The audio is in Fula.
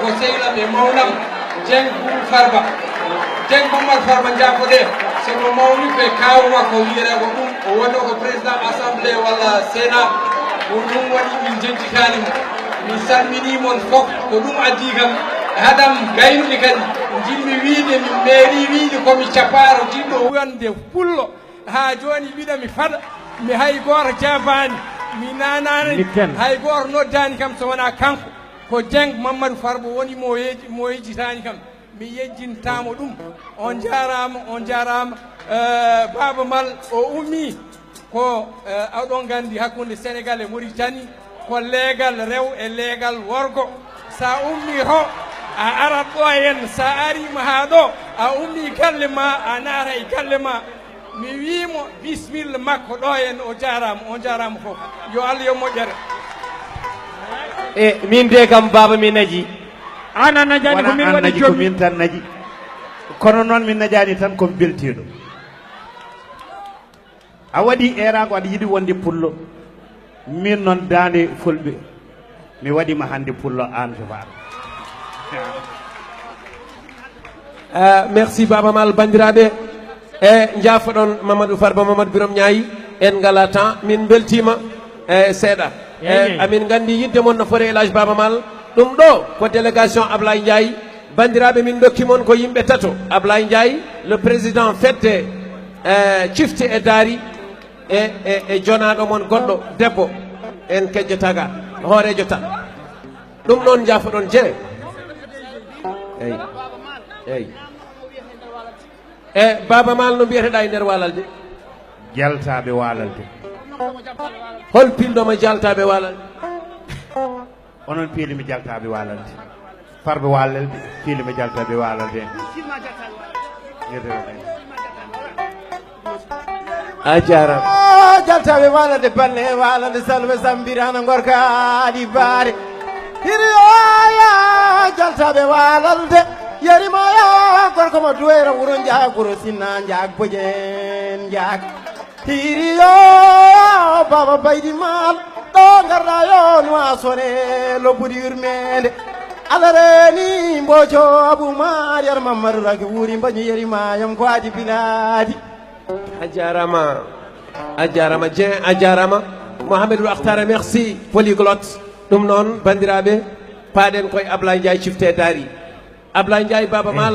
ko sehlam e mawnam Dieng Boubou Farba Dieng Mamadou Farba jafode somo mawni koye kawu makko wiyete ko ɗum o wonno ko président assemblée walla sénat ko ɗum waɗi min jenjitanimo min salminimon fof ko ɗum addi kam haɗam gaynude kadi jinmi wiide min meeri wiide komi caparo jinɗo wonde pullo ha joni wiɗa mi faɗa mi hay goto jabani mi nanani hay goto noddani kam so wona kanko ko Dieng Mamadou Farba woni mo yejjitani kam mi yejjintamo ɗum on jarama Baba Mal o ummi ko aɗon gandi hakkude Sénégal e Mauritanie ko leegal rew e leegal worgo sa ummi to a arat ɗo hen sa arima ha ɗo a ummi galle ma a naata e galle ma mi wimo bisimilla makko ɗo hen o jarama fof yo Allah yo moƴƴere e min de kam baba mi naji an a najani ko min waɗi ko min tan naji kono noon min najani tan komi beltiɗo a waɗi erago aɗa yiɗi wonde pullo min noon dande fulɓe mi waɗima hande pullo an to faɗa merci Baba Mal bandiraɓe e jaafoɗon Mamadou Farba Mamadou Biram Ñayi en ngala temps min beltima e seeɗa amin gandi yidde moon no fori élage Baba Mal ɗum ɗo ko délégation Ablaye Ndiaye bandiraɓe min dokkimon ko yimɓe tato Ablaye Ndiaye le président fedde cifti e daari e jonaɗo moon goɗɗo debbo en kejjotaga hoorejo tan ɗum ɗon jaafoɗon Dieng eyyi e Baba Mal no mbiyeteɗa e nder Walalde jaltaɓe Walalde hol pilɗoma jaltaɓe Walalde onon piilimi jaltaɓe Walalde Farba Walalde piilimi jaltaɓe Walalde a jarama jaltaɓe Walalde balle Walalde salve sambirana gorkaaɗi baare hiriyoya jaltaɓe Walalde yerimoya gorko mo duwera wuro jaguro sinna jag bojen jag hiriyo Baba Baydi Mal ɗo garɗa yo noa sone lobbuɗi yurmede alareni mbojo Abou Mariar Mamadou raki wuuri mbañi yerimayam ko adi biladi a jarama Dieng a jarama Mouhamadou Akhtara merci polyglotte ɗum noon bandiraɓe paaɗen koye Ablaye Ndiaye cifte daari Ablaye Ndiaye Baba Mal